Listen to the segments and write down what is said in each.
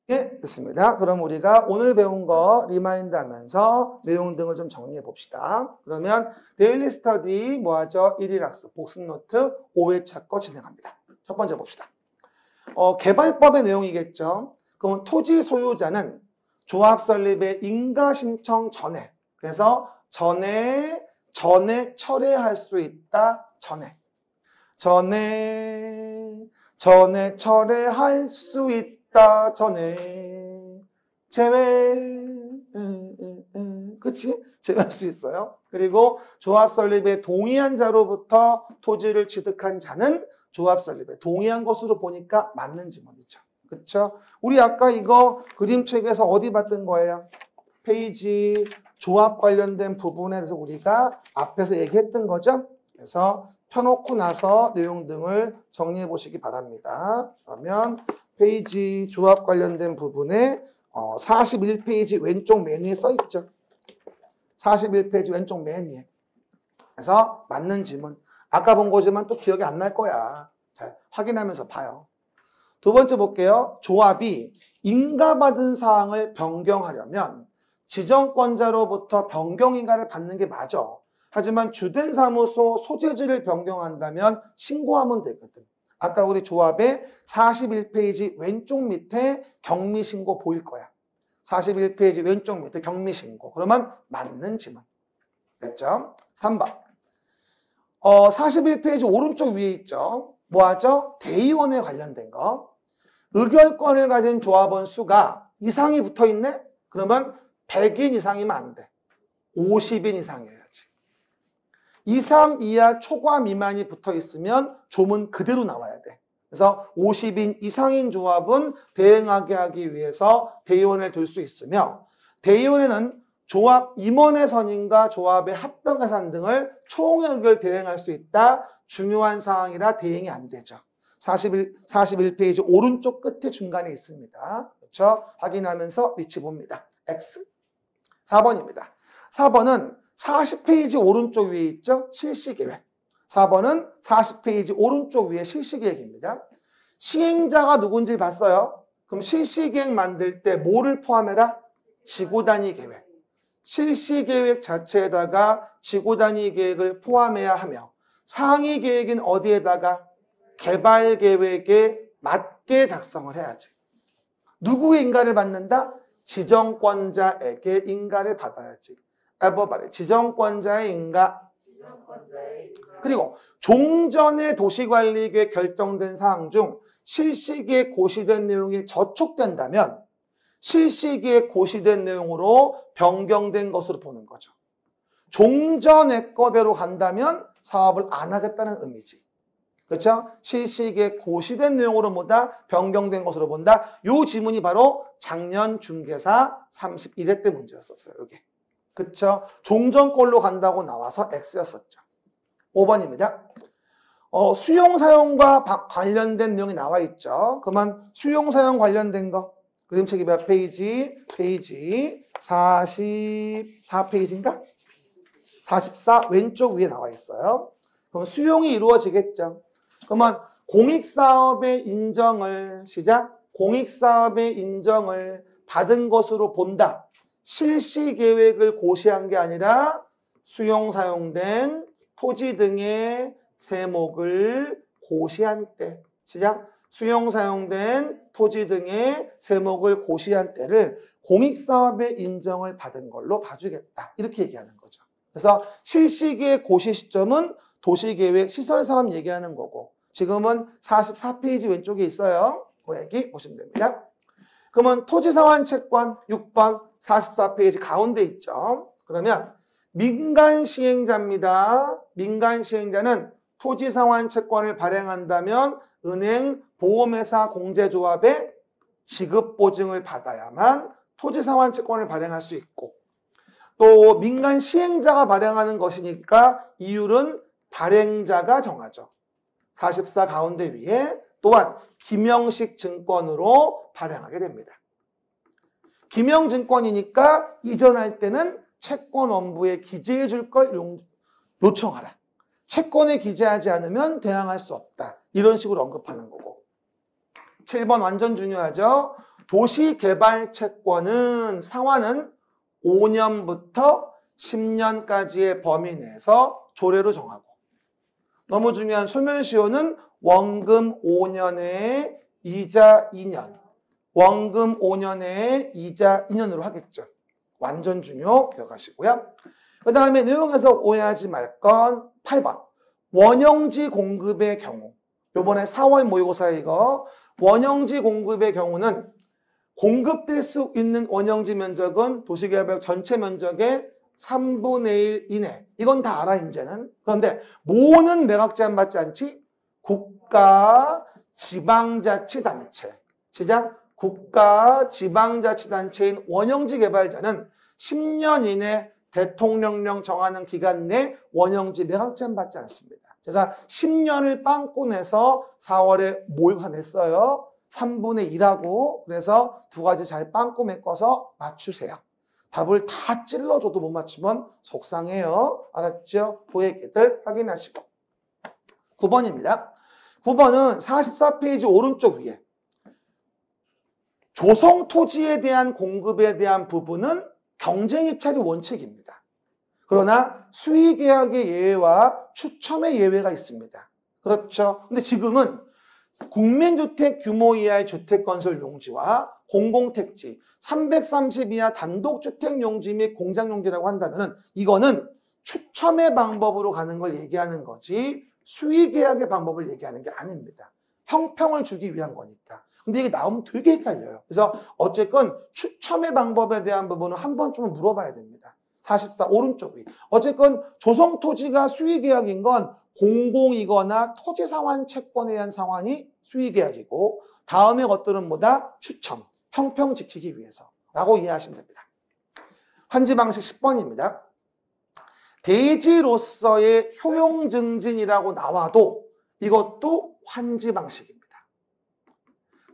예, 됐습니다. 그럼 우리가 오늘 배운 거 리마인드 하면서 내용 등을 좀 정리해 봅시다. 그러면 데일리 스터디 뭐 하죠? 1일 학습, 복습 노트 5회차 거 진행합니다. 첫 번째 봅시다. 개발법의 내용이겠죠. 그럼 토지 소유자는 조합 설립의 인가 신청 전에, 그래서 전에 철회할 수 있다. 전에 철회할 수 있다. 전에 그치? 제외할 수 있어요. 그리고 조합 설립에 동의한 자로부터 토지를 취득한 자는 조합 설립에 동의한 것으로 보니까 맞는 지문이죠. 그쵸? 우리 아까 이거 그림책에서 어디 봤던 거예요? 페이지 조합 관련된 부분에 대해서 우리가 앞에서 얘기했던 거죠. 그래서 펴놓고 나서 내용 등을 정리해 보시기 바랍니다. 그러면 페이지 조합 관련된 부분에 41페이지 왼쪽 메뉴에 써 있죠. 41페이지 왼쪽 메뉴에. 그래서 맞는 지문. 아까 본 거지만 또 기억이 안 날 거야. 잘 확인하면서 봐요. 두 번째 볼게요. 조합이 인가받은 사항을 변경하려면 지정권자로부터 변경 인가를 받는 게 맞아. 하지만 주된 사무소 소재지를 변경한다면 신고하면 되거든. 아까 우리 조합의 41페이지 왼쪽 밑에 경미신고 보일 거야. 41페이지 왼쪽 밑에 경미신고. 그러면 맞는 지문. 됐죠? 3번. 41페이지 오른쪽 위에 있죠. 뭐 하죠? 대의원에 관련된 거. 의결권을 가진 조합원 수가 이상이 붙어 있네? 그러면 100인 이상이면 안 돼. 50인 이상이어야지. 이상, 이하, 초과, 미만이 붙어 있으면 조문 그대로 나와야 돼. 그래서 50인 이상인 조합은 대행하게 하기 위해서 대의원을 둘 수 있으며 대의원에는 조합 임원의 선임과 조합의 합병 가산 등을 총의결 대행할 수 있다. 중요한 사항이라 대행이 안 되죠. 41페이지 오른쪽 끝에 중간에 있습니다. 그렇죠? 확인하면서 위치 봅니다. X. 4번입니다. 4번은 40페이지 오른쪽 위에 있죠? 실시계획. 4번은 40페이지 오른쪽 위에 실시계획입니다. 시행자가 누군지 봤어요? 그럼 실시계획 만들 때 뭐를 포함해라? 지구단위 계획. 실시계획 자체에다가 지구단위 계획을 포함해야 하며 상위 계획은 어디에다가? 개발계획에 맞게 작성을 해야지. 누구의 인가를 받는다? 지정권자에게 인가를 받아야지. 지정권자의 인가. 그리고 종전의 도시관리계획 결정된 사항 중 실시계획 고시된 내용이 저촉된다면 실시계획 고시된 내용으로 변경된 것으로 보는 거죠. 종전의 거대로 간다면 사업을 안 하겠다는 의미지. 그렇죠? 실시계획 고시된 내용으로 보다 변경된 것으로 본다. 이 지문이 바로 작년 중개사 31회 때 문제였었어요. 이게. 그렇죠? 종전꼴로 간다고 나와서 X였었죠. 5번입니다. 수용사용과 관련된 내용이 나와 있죠. 그러면 수용사용 관련된 거 그림책이 몇 페이지? 페이지 44페이지인가? 44 왼쪽 위에 나와 있어요. 그럼 수용이 이루어지겠죠. 그러면 공익사업의 인정을 시작. 공익사업의 인정을 받은 것으로 본다. 실시계획을 고시한 게 아니라 수용사용된 토지 등의 세목을 고시한 때. 시작. 수용사용된 토지 등의 세목을 고시한 때를 공익사업의 인정을 받은 걸로 봐주겠다. 이렇게 얘기하는 거죠. 그래서 실시계획 고시 시점은 도시계획 시설사업 얘기하는 거고 지금은 44페이지 왼쪽에 있어요. 그 얘기 보시면 됩니다. 그러면 토지상환 채권 6번 44페이지 가운데 있죠. 그러면 민간 시행자입니다. 민간 시행자는 토지상환 채권을 발행한다면 은행, 보험회사, 공제조합의 지급보증을 받아야만 토지상환 채권을 발행할 수 있고 또 민간 시행자가 발행하는 것이니까 이율은 발행자가 정하죠. 44 가운데 위에 또한 기명식 증권으로 발행하게 됩니다. 기명증권이니까 이전할 때는 채권원부에 기재해 줄 걸 요청하라. 채권에 기재하지 않으면 대항할 수 없다. 이런 식으로 언급하는 거고. 7번 완전 중요하죠. 도시개발채권은 상환은 5년부터 10년까지의 범위 내에서 조례로 정하고, 너무 중요한 소멸시효는 원금 5년에 이자 2년, 원금 5년에 이자 2년으로 하겠죠. 완전 중요 기억하시고요. 그 다음에 내용에서 오해하지 말 건 8번. 원형지 공급의 경우. 요번에 4월 모의고사 이거 원형지 공급의 경우는 공급될 수 있는 원형지 면적은 도시개발 전체 면적의 3분의 1 이내. 이건 다 알아 이제는. 그런데 모는 매각 제한 받지 않지? 국가 지방자치단체. 시작. 국가 지방자치단체인 원형지 개발자는 10년 이내 대통령령 정하는 기간 내 원형지 매각 제한 받지 않습니다. 제가 10년을 빵꾸 내서 4월에 모의고사 냈어요. 3분의 1하고 그래서 두 가지 잘 빵꾸 메꿔서 맞추세요. 답을 다 찔러줘도 못 맞추면 속상해요. 알았죠? 그 얘기들 확인하시고. 9번입니다. 9번은 44페이지 오른쪽 위에 조성토지에 대한 공급에 대한 부분은 경쟁입찰이 원칙입니다. 그러나 수의계약의 예외와 추첨의 예외가 있습니다. 그렇죠? 근데 지금은 국민주택 규모 이하의 주택건설 용지와 공공택지, 330 이하 단독주택 용지 및 공장 용지라고 한다면 이거는 추첨의 방법으로 가는 걸 얘기하는 거지 수의계약의 방법을 얘기하는 게 아닙니다. 형평을 주기 위한 거니까. 근데 이게 나오면 되게 헷갈려요. 그래서 어쨌건 추첨의 방법에 대한 부분은 한 번쯤은 물어봐야 됩니다. 44 오른쪽 위. 어쨌건 조성토지가 수의계약인 건 공공이거나 토지상환 채권에 의한 상환이 수의계약이고 다음의 것들은 뭐다? 추첨, 형평 지키기 위해서라고 이해하시면 됩니다. 환지 방식 10번입니다. 대지로서의 효용 증진이라고 나와도 이것도 환지 방식입니다.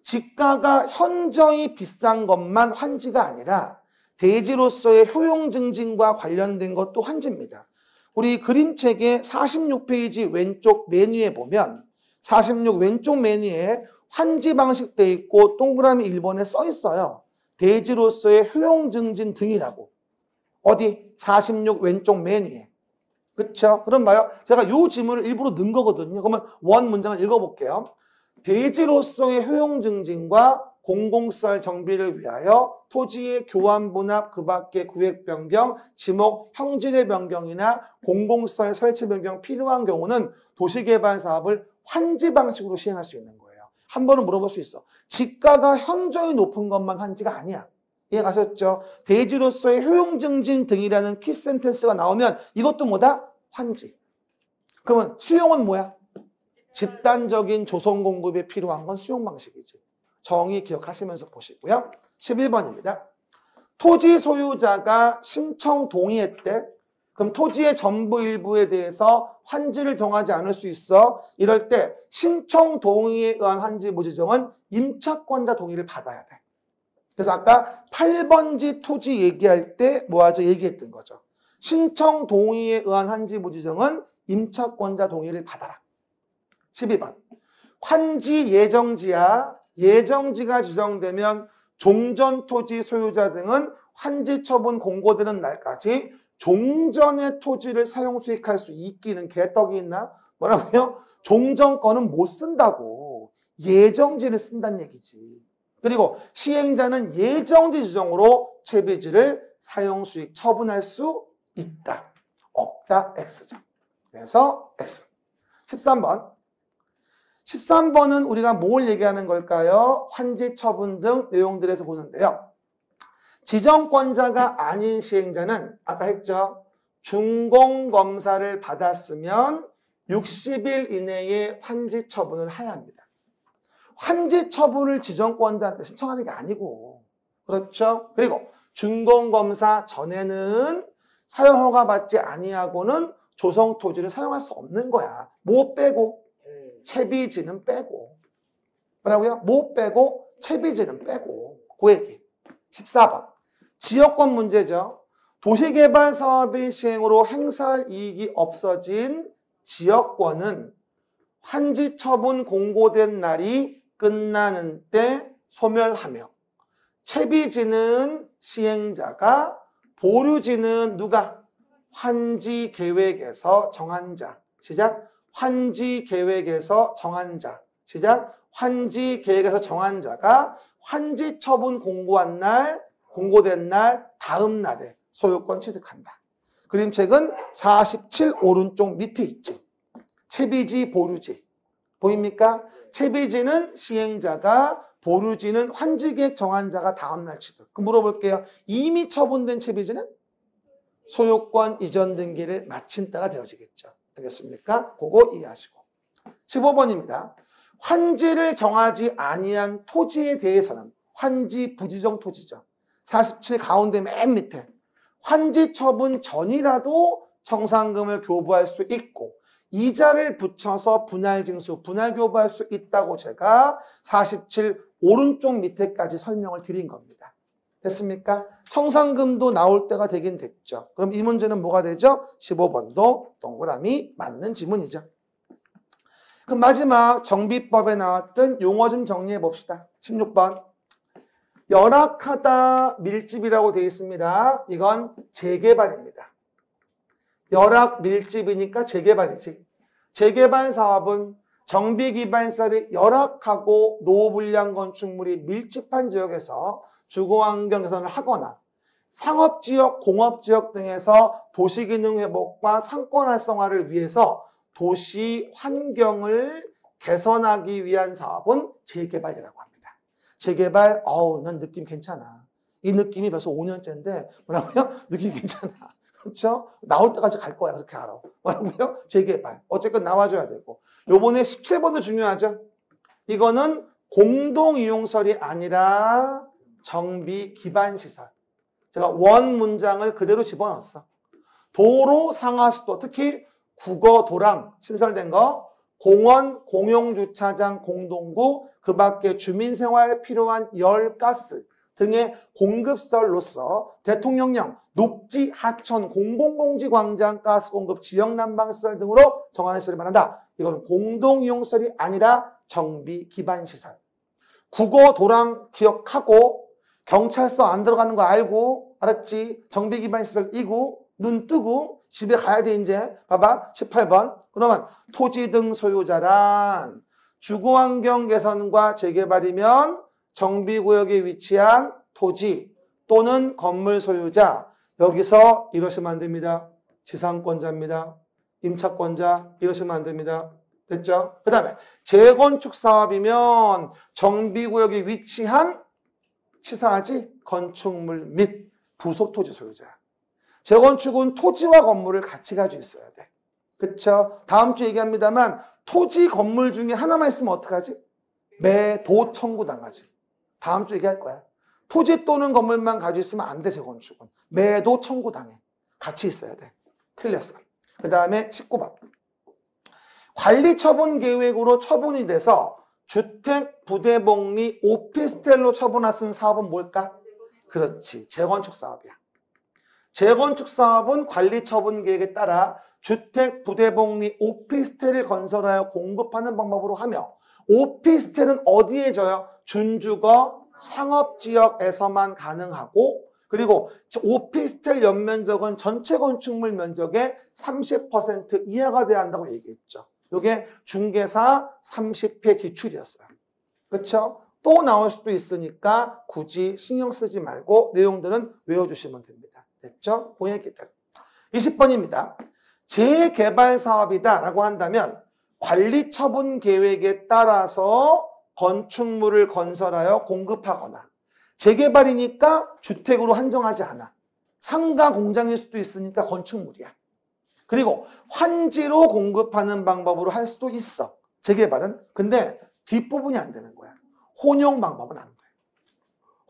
지가가 현저히 비싼 것만 환지가 아니라 대지로서의 효용 증진과 관련된 것도 환지입니다. 우리 그림책의 46페이지 왼쪽 메뉴에 보면 46 왼쪽 메뉴에 환지 방식 돼 있고 동그라미 1번에 써 있어요. 대지로서의 효용 증진 등이라고. 어디? 46 왼쪽 메뉴에. 그렇죠? 그럼 봐요. 제가 이 지문을 일부러 넣은 거거든요. 그러면 원 문장을 읽어볼게요. 대지로서의 효용 증진과 공공시설 정비를 위하여 토지의 교환 분합 그 밖의 구획 변경, 지목, 형질의 변경이나 공공시설 설치 변경 필요한 경우는 도시개발 사업을 환지 방식으로 시행할 수 있는 거예요. 한 번은 물어볼 수 있어. 지가가 현저히 높은 것만 환지가 아니야. 이해 가셨죠? 대지로서의 효용 증진 등이라는 키 센텐스가 나오면 이것도 뭐다? 환지. 그러면 수용은 뭐야? 집단적인 조성 공급에 필요한 건 수용 방식이지. 정의 기억하시면서 보시고요. 11번입니다. 토지 소유자가 신청 동의했대. 그럼 토지의 전부 일부에 대해서 환지를 정하지 않을 수 있어. 이럴 때 신청 동의에 의한 환지 무지정은 임차권자 동의를 받아야 돼. 그래서 아까 8번지 토지 얘기할 때 뭐하죠? 얘기했던 거죠. 신청 동의에 의한 환지 무지정은 임차권자 동의를 받아라. 12번. 환지 예정지야. 예정지가 지정되면 종전토지 소유자 등은 환지 처분 공고되는 날까지 종전의 토지를 사용 수익할 수 있기는 개떡이 있나? 뭐라고요? 종전권은 못 쓴다고. 예정지를 쓴다는 얘기지. 그리고 시행자는 예정지 지정으로 채비지를 사용 수익 처분할 수 있다. 없다. X죠. 그래서 X. 13번. 13번은 우리가 뭘 얘기하는 걸까요? 환지 처분 등 내용들에서 보는데요. 지정권자가 아닌 시행자는 아까 했죠. 준공검사를 받았으면 60일 이내에 환지 처분을 해야 합니다. 환지 처분을 지정권자한테 신청하는 게 아니고 그렇죠? 그리고 준공검사 전에는 사용허가 받지 아니하고는 조성토지를 사용할 수 없는 거야. 뭐 빼고? 채비지는 빼고. 뭐라고요? 뭐 빼고? 채비지는 빼고. 그 얘기. 14번. 지역권 문제죠. 도시개발 사업의 시행으로 행사할 이익이 없어진 지역권은 환지 처분 공고된 날이 끝나는 때 소멸하며 채비지는 시행자가, 보류지는 누가? 환지 계획에서 정한 자. 시작. 환지 계획에서 정한 자. 시작. 환지 계획에서 정한 자가 환지 처분 공고한 날, 공고된 날 다음 날에 소유권 취득한다. 그림책은 47 오른쪽 밑에 있지. 채비지, 보류지. 보입니까? 채비지는 시행자가, 보류지는 환지계획 정한 자가 다음날 취득. 그럼 물어볼게요. 이미 처분된 채비지는 소유권 이전 등기를 마친 때가 되어지겠죠. 알겠습니까? 그거 이해하시고. 15번입니다. 환지를 정하지 아니한 토지에 대해서는 환지 부지정 토지죠. 47 가운데 맨 밑에 환지 처분 전이라도 정상금을 교부할 수 있고 이자를 붙여서 분할징수, 분할교부할 수 있다고 제가 47 오른쪽 밑에까지 설명을 드린 겁니다. 됐습니까? 청산금도 나올 때가 되긴 됐죠. 그럼 이 문제는 뭐가 되죠? 15번도 동그라미 맞는 지문이죠. 그럼 마지막 정비법에 나왔던 용어 좀 정리해 봅시다. 16번. 열악하다 밀집이라고 되어 있습니다. 이건 재개발입니다. 열악 밀집이니까 재개발이지. 재개발 사업은 정비기반시설이 열악하고 노후불량 건축물이 밀집한 지역에서 주거환경 개선을 하거나 상업지역, 공업지역 등에서 도시기능 회복과 상권 활성화를 위해서 도시 환경을 개선하기 위한 사업은 재개발이라고 합니다. 재개발, 난 느낌 괜찮아. 이 느낌이 벌써 5년째인데 뭐라고요? 느낌 괜찮아. 그렇죠? 나올 때까지 갈 거야. 그렇게 알아. 뭐라고요? 재개발. 어쨌건 나와줘야 되고. 요번에 17번도 중요하죠. 이거는 공동이용설이 아니라 정비기반시설. 제가 원 문장을 그대로 집어넣었어. 도로, 상하수도, 특히 국어, 도랑 신설된 거, 공원, 공용주차장, 공동구, 그 밖에 주민생활에 필요한 열, 가스 등의 공급설로서 대통령령, 녹지, 하천, 공공공지 광장, 가스 공급, 지역 난방시설 등으로 정하는 시설을 말한다. 이건 공동이용설이 아니라 정비 기반 시설. 국어, 도랑 기억하고 경찰서 안 들어가는 거 알고 알았지? 정비 기반 시설 이고 눈 뜨고 집에 가야 돼 이제. 봐봐 18번. 그러면 토지 등 소유자란 주거환경 개선과 재개발이면 정비구역에 위치한 토지 또는 건물 소유자. 여기서 이러시면 안 됩니다. 지상권자입니다. 임차권자 이러시면 안 됩니다. 됐죠? 그 다음에 재건축 사업이면 정비구역에 위치한 치사하지 건축물 및 부속토지 소유자. 재건축은 토지와 건물을 같이 가지고 있어야 돼. 그쵸? 다음 주에 얘기합니다만 토지 건물 중에 하나만 있으면 어떡하지? 매도 청구당하지. 다음 주에 얘기할 거야. 토지 또는 건물만 가지고 있으면 안 돼, 재건축은. 매도 청구당해. 같이 있어야 돼. 틀렸어. 그 다음에 19번. 관리처분 계획으로 처분이 돼서 주택, 부대복리, 오피스텔로 처분할 수 있는 사업은 뭘까? 그렇지. 재건축 사업이야. 재건축 사업은 관리처분 계획에 따라 주택, 부대복리, 오피스텔을 건설하여 공급하는 방법으로 하며 오피스텔은 어디에 져요? 준주거, 상업지역에서만 가능하고 그리고 오피스텔 연면적은 전체 건축물 면적의 30% 이하가 돼야 한다고 얘기했죠. 이게 중개사 30회 기출이었어요. 그렇죠? 또 나올 수도 있으니까 굳이 신경 쓰지 말고 내용들은 외워주시면 됩니다. 됐죠? 보행기들. 20번입니다. 재개발 사업이다 라고 한다면 관리처분 계획에 따라서 건축물을 건설하여 공급하거나 재개발이니까 주택으로 한정하지 않아. 상가 공장일 수도 있으니까 건축물이야. 그리고 환지로 공급하는 방법으로 할 수도 있어. 재개발은. 근데 뒷부분이 안 되는 거야. 혼용 방법은 안 돼.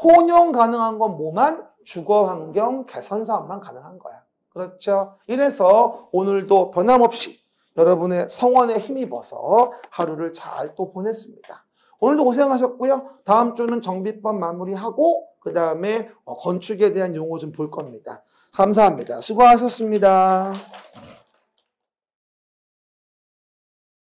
혼용 가능한 건 뭐만? 주거환경 개선 사업만 가능한 거야. 그렇죠? 이래서 오늘도 변함없이 여러분의 성원에 힘입어서 하루를 잘 또 보냈습니다. 오늘도 고생하셨고요. 다음 주는 정비법 마무리하고 그 다음에 건축에 대한 용어 좀 볼 겁니다. 감사합니다. 수고하셨습니다.